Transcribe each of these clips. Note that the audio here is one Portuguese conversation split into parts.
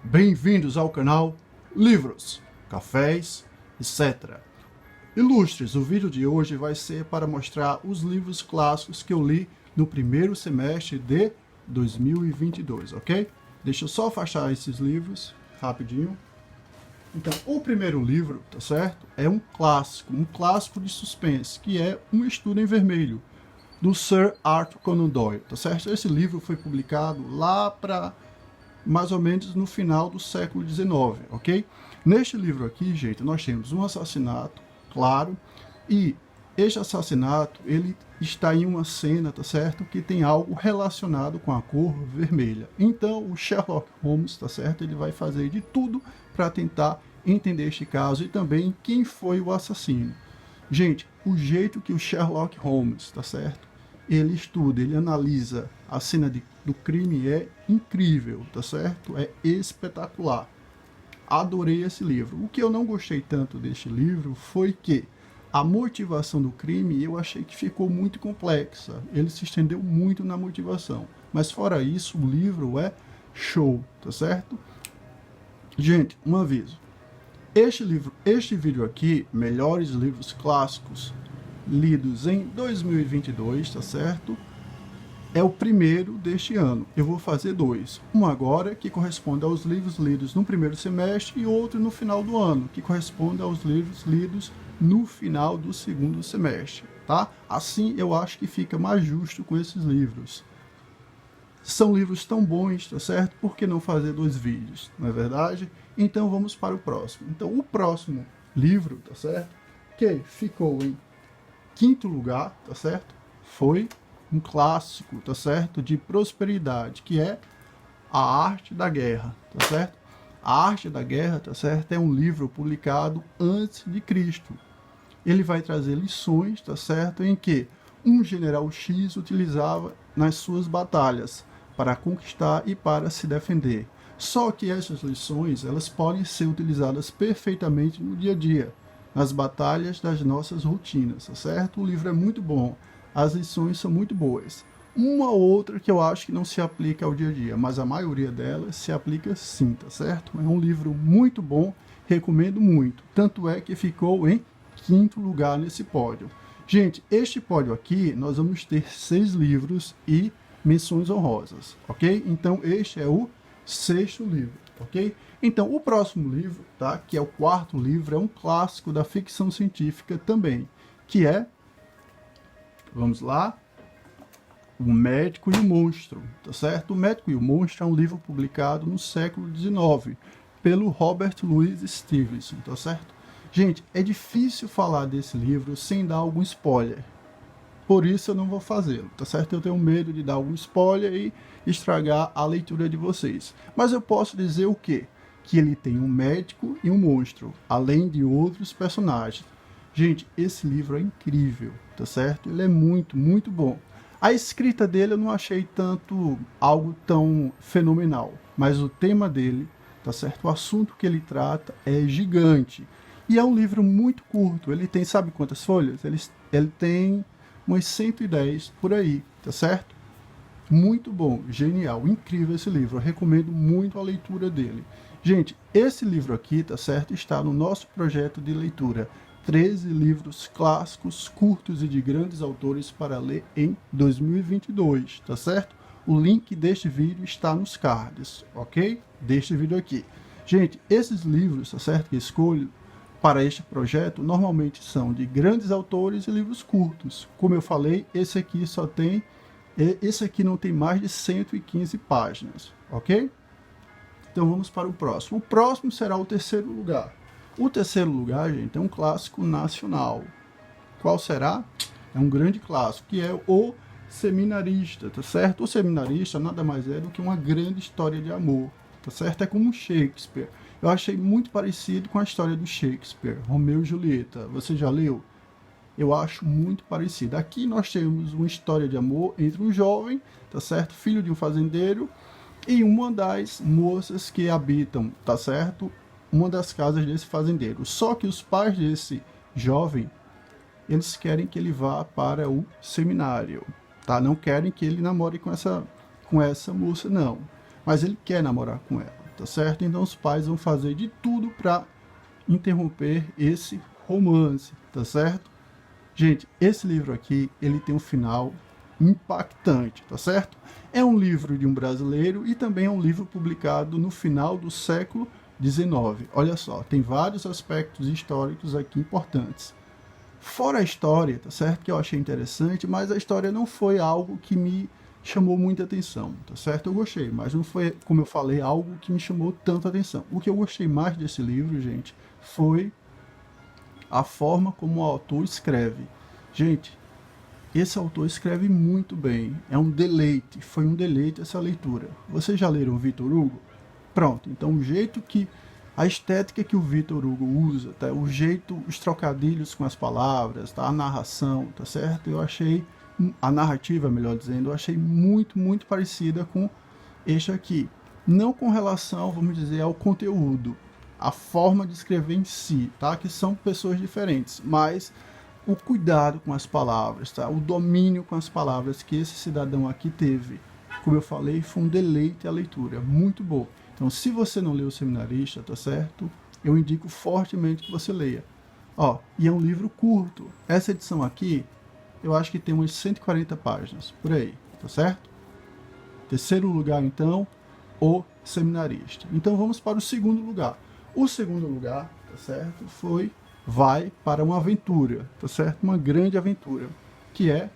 Bem-vindos ao canal Livros, Cafés, etc. Ilustres, o vídeo de hoje vai ser para mostrar os livros clássicos que eu li no primeiro semestre de 2022, ok? Deixa eu só afastar esses livros rapidinho. Então, o primeiro livro, tá certo? É um clássico de suspense, que é Um Estudo em Vermelho, do Sir Arthur Conan Doyle, tá certo? Esse livro foi publicado lá para mais ou menos no final do século XIX, ok? Neste livro aqui, gente, nós temos um assassinato, claro, e este assassinato, ele está em uma cena, tá certo? Que tem algo relacionado com a cor vermelha. Então, o Sherlock Holmes, tá certo? Ele vai fazer de tudo para tentar entender este caso e também quem foi o assassino. Gente, o jeito que o Sherlock Holmes, tá certo? Ele estuda, ele analisa a cena do crime é incrível, tá certo? É espetacular. Adorei esse livro. O que eu não gostei tanto deste livro foi que a motivação do crime eu achei que ficou muito complexa. Ele se estendeu muito na motivação. Mas fora isso, o livro é show, tá certo? Gente, um aviso. Este vídeo aqui, melhores livros clássicos lidos em 2022, tá certo? É o primeiro deste ano. Eu vou fazer dois. Um agora, que corresponde aos livros lidos no primeiro semestre, e outro no final do ano, que corresponde aos livros lidos no final do segundo semestre, tá? Assim eu acho que fica mais justo com esses livros. São livros tão bons, tá certo? Por que não fazer dois vídeos, não é verdade? Então vamos para o próximo. Então o próximo livro, tá certo? Que ficou em quinto lugar, tá certo? Foi um clássico, tá certo? De prosperidade, que é A Arte da Guerra, tá certo? A Arte da Guerra, tá certo? É um livro publicado antes de Cristo. Ele vai trazer lições, tá certo? Em que um general X utilizava nas suas batalhas para conquistar e para se defender. Só que essas lições, elas podem ser utilizadas perfeitamente no dia a dia, nas batalhas das nossas rotinas, tá certo? O livro é muito bom, as lições são muito boas. Uma ou outra que eu acho que não se aplica ao dia a dia, mas a maioria delas se aplica sim, tá certo? É um livro muito bom, recomendo muito. Tanto é que ficou em quinto lugar nesse pódio. Gente, este pódio aqui, nós vamos ter 6 livros e menções honrosas, ok? Então, este é o sexto livro, ok? Então, o próximo livro, tá? Que é o quarto livro, é um clássico da ficção científica também, que é, vamos lá, O Médico e o Monstro, tá certo? O Médico e o Monstro é um livro publicado no século XIX, pelo Robert Louis Stevenson, tá certo? Gente, é difícil falar desse livro sem dar algum spoiler. Por isso eu não vou fazê-lo, tá certo? Eu tenho medo de dar algum spoiler e estragar a leitura de vocês. Mas eu posso dizer o quê? Que ele tem um médico e um monstro, além de outros personagens. Gente, esse livro é incrível, tá certo? Ele é muito, muito bom. A escrita dele eu não achei tanto algo tão fenomenal, mas o tema dele, tá certo? O assunto que ele trata é gigante. E é um livro muito curto. Ele tem, sabe quantas folhas? Ele tem umas 110 por aí, tá certo? Muito bom, genial, incrível esse livro. Eu recomendo muito a leitura dele. Gente, esse livro aqui, tá certo? Está no nosso projeto de leitura. 13 livros clássicos, curtos e de grandes autores para ler em 2022, tá certo? O link deste vídeo está nos cards, ok? Deste vídeo aqui. Gente, esses livros, tá certo? Que escolho para este projeto normalmente são de grandes autores e livros curtos. Como eu falei, esse aqui não tem mais de 115 páginas, ok? Então vamos para o próximo. O próximo será o terceiro lugar. O terceiro lugar, gente, é um clássico nacional. Qual será? É um grande clássico, que é O Seminarista, tá certo? O Seminarista nada mais é do que uma grande história de amor, tá certo? É como Shakespeare. Eu achei muito parecido com a história do Shakespeare, Romeu e Julieta. Você já leu? Eu acho muito parecido. Aqui nós temos uma história de amor entre um jovem, tá certo? Filho de um fazendeiro, e uma das moças que habitam, tá certo? Uma das casas desse fazendeiro. Só que os pais desse jovem, eles querem que ele vá para o seminário, tá? Não querem que ele namore com essa moça, não. Mas ele quer namorar com ela. tá certo? Então os pais vão fazer de tudo para interromper esse romance, tá certo? Gente, esse livro aqui, ele tem um final impactante, tá certo? É um livro de um brasileiro e também é um livro publicado no final do século XIX. Olha só, tem vários aspectos históricos aqui importantes. Fora a história, tá certo? Que eu achei interessante, mas a história não foi algo que me chamou muita atenção, tá certo? Eu gostei, mas não foi, como eu falei, algo que me chamou tanta atenção. O que eu gostei mais desse livro, gente, foi a forma como o autor escreve. Gente, esse autor escreve muito bem, é um deleite, foi um deleite essa leitura. Vocês já leram Victor Hugo? Pronto, então o jeito que, a estética que o Victor Hugo usa, tá? O jeito, os trocadilhos com as palavras, tá? A narração, tá certo? Eu achei, a narrativa, melhor dizendo, eu achei muito, muito parecida com este aqui. Não com relação, vamos dizer, ao conteúdo, a forma de escrever em si, tá? Que são pessoas diferentes, mas o cuidado com as palavras, tá? O domínio com as palavras que esse cidadão aqui teve. Como eu falei, foi um deleite a leitura, muito bom. Então, se você não leu O Seminarista, tá certo? Eu indico fortemente que você leia. Ó, e é um livro curto. Essa edição aqui, eu acho que tem umas 140 páginas, por aí, tá certo? Terceiro lugar, então, O Seminarista. Então, vamos para o segundo lugar. O segundo lugar, tá certo? Vai para uma aventura, tá certo? Uma grande aventura, que é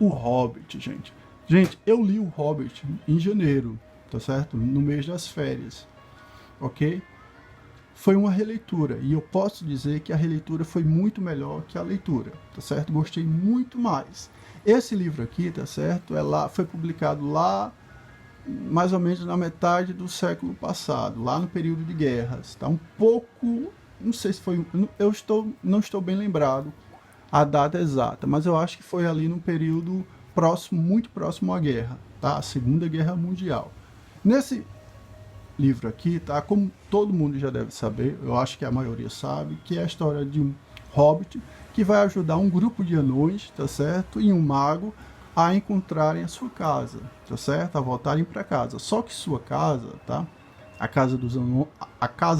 O Hobbit, gente. Gente, eu li O Hobbit em janeiro, tá certo? No mês das férias, ok? Foi uma releitura, e eu posso dizer que a releitura foi muito melhor que a leitura, tá certo? Gostei muito mais. Esse livro aqui, tá certo? Foi publicado lá, mais ou menos na metade do século passado, lá no período de guerras, tá? Um pouco, não sei se foi, não estou bem lembrado a data exata, mas eu acho que foi ali num período próximo, muito próximo à guerra, tá? A Segunda Guerra Mundial. Nesse livro aqui, tá? Como todo mundo já deve saber, eu acho que a maioria sabe, que é a história de um hobbit que vai ajudar um grupo de anões, tá certo? E um mago a encontrarem a sua casa, tá certo? A voltarem para casa. Só que sua casa, tá? A casa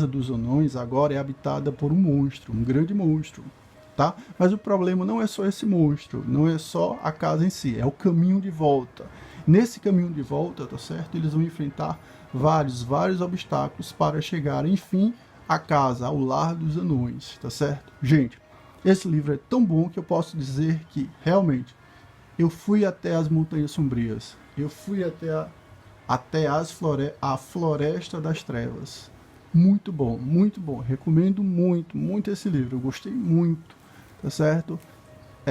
dos anões agora é habitada por um monstro, um grande monstro, tá? Mas o problema não é só esse monstro, não é só a casa em si, é o caminho de volta. Nesse caminho de volta, tá certo? Eles vão enfrentar vários obstáculos para chegar, enfim, à casa, ao lar dos anões, tá certo? Gente, esse livro é tão bom que eu posso dizer que, realmente, eu fui até as Montanhas Sombrias, eu fui até a Floresta das Trevas. Muito bom, recomendo muito esse livro, eu gostei muito, tá certo?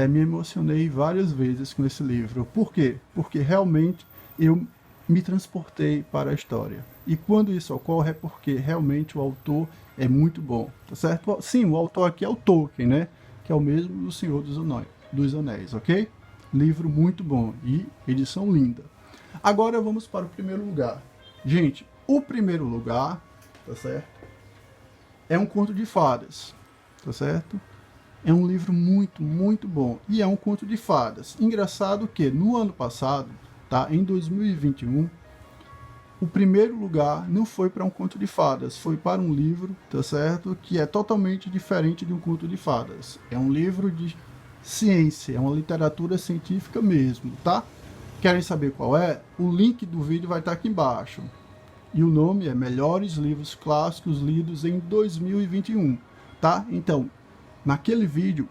Me emocionei várias vezes com esse livro. Por quê? Porque realmente eu me transportei para a história. E quando isso ocorre é porque realmente o autor é muito bom, tá certo? Sim, o autor aqui é o Tolkien, né? Que é o mesmo do Senhor dos Anéis, ok? Livro muito bom e edição linda. Agora vamos para o primeiro lugar. Gente, o primeiro lugar, tá certo? É um conto de fadas, tá certo? É um livro muito bom e é um conto de fadas. Engraçado que no ano passado, tá, em 2021, o primeiro lugar não foi para um conto de fadas, foi para um livro, tá certo, que é totalmente diferente de um conto de fadas. É um livro de ciência, é uma literatura científica mesmo, tá? Querem saber qual é? O link do vídeo vai estar aqui embaixo. E o nome é Melhores Livros Clássicos Lidos em 2021, tá? Então, naquele vídeo,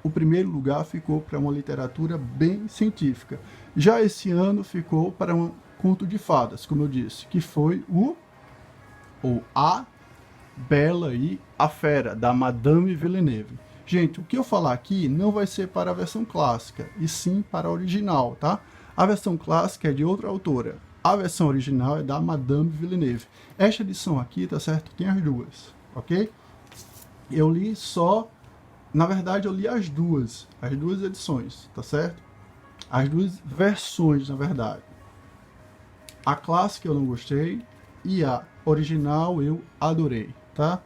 o primeiro lugar ficou para uma literatura bem científica. Já esse ano ficou para um conto de fadas, como eu disse, que foi A Bela e a Fera, da Madame Villeneuve. Gente, o que eu falar aqui não vai ser para a versão clássica, e sim para a original, tá? A versão clássica é de outra autora. A versão original é da Madame Villeneuve. Esta edição aqui, tá certo? Tem as duas, ok? Eu li só... Na verdade, eu li as duas edições, tá certo? As duas versões, na verdade. A clássica eu não gostei e a original eu adorei, tá?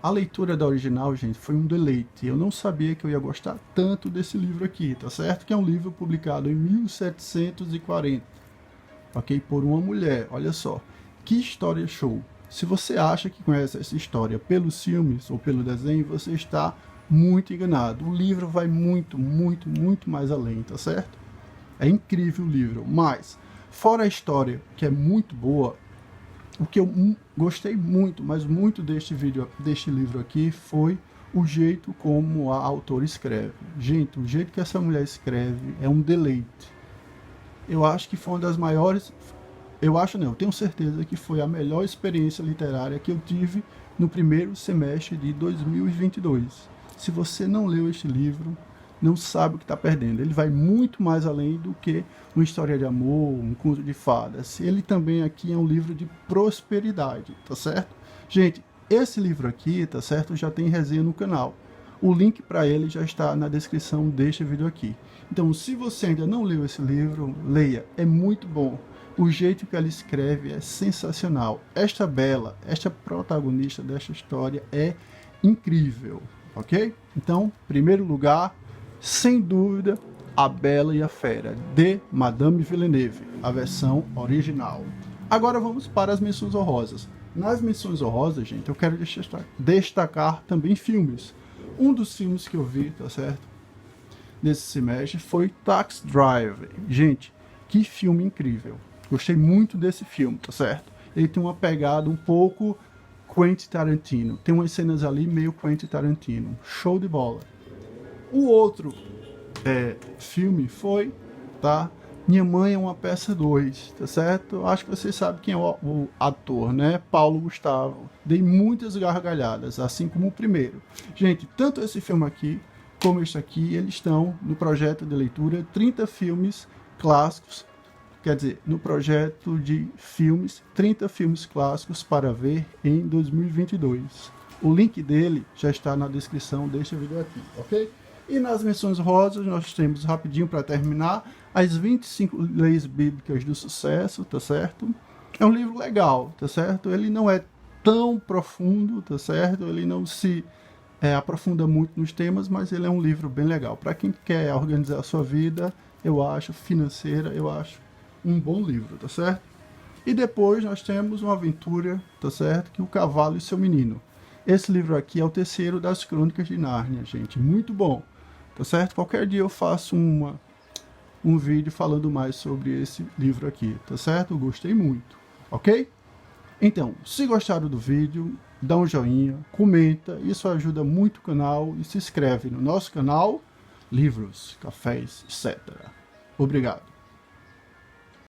A leitura da original, gente, foi um deleite. Eu não sabia que eu ia gostar tanto desse livro aqui, tá certo? Que é um livro publicado em 1740, ok? Por uma mulher, olha só. que história show! Se você acha que conhece essa história pelos filmes ou pelo desenho, você está muito enganado. O livro vai muito, muito, muito mais além, tá certo? É incrível o livro, mas fora a história, que é muito boa, o que eu gostei muito, mas muito deste livro aqui foi o jeito como a autora escreve. Gente, o jeito que essa mulher escreve é um deleite. Eu acho que foi uma das maiores... eu tenho certeza que foi a melhor experiência literária que eu tive no primeiro semestre de 2022. Se você não leu este livro, não sabe o que está perdendo. Ele vai muito mais além do que uma história de amor, um conto de fadas. Ele também aqui é um livro de prosperidade, tá certo? Gente, esse livro aqui, tá certo? Já tem resenha no canal. O link para ele já está na descrição deste vídeo aqui. Então, se você ainda não leu esse livro, leia. É muito bom. O jeito que ela escreve é sensacional. Esta Bella, esta protagonista desta história é incrível, ok? Então, primeiro lugar, sem dúvida, A Bela e a Fera, de Madame Villeneuve, a versão original. Agora vamos para as menções honrosas. Nas menções honrosas, gente, eu quero destacar também filmes. Um dos filmes que eu vi, tá certo, nesse semestre foi Taxi Driver. Gente, que filme incrível. Gostei muito desse filme, tá certo? Ele tem uma pegada um pouco Quentin Tarantino. Tem umas cenas ali meio Quentin Tarantino. Show de bola. O outro filme foi, tá? Minha Mãe é uma Peça 2, tá certo? Acho que vocês sabem quem é o ator, né? Paulo Gustavo. Dei muitas gargalhadas, assim como o primeiro. Gente, tanto esse filme aqui, como este aqui, eles estão no projeto de leitura 30 filmes clássicos. Quer dizer, no projeto de filmes, 30 filmes clássicos para ver em 2022. O link dele já está na descrição deste vídeo aqui, ok? E nas menções rosas, nós temos, rapidinho para terminar, as 25 leis bíblicas do sucesso, tá certo? É um livro legal, tá certo? Ele não é tão profundo, tá certo? Ele não se aprofunda muito nos temas, mas ele é um livro bem legal. Para quem quer organizar a sua vida, eu acho, financeira, eu acho um bom livro, tá certo? E depois nós temos uma aventura, tá certo? Que é O Cavalo e Seu Menino. Esse livro aqui é o terceiro das Crônicas de Nárnia, gente. Muito bom, tá certo? Qualquer dia eu faço um vídeo falando mais sobre esse livro aqui, tá certo? Eu gostei muito, ok? Então, se gostaram do vídeo, dá um joinha, comenta, isso ajuda muito o canal e se inscreve no nosso canal, livros, cafés, etc. Obrigado.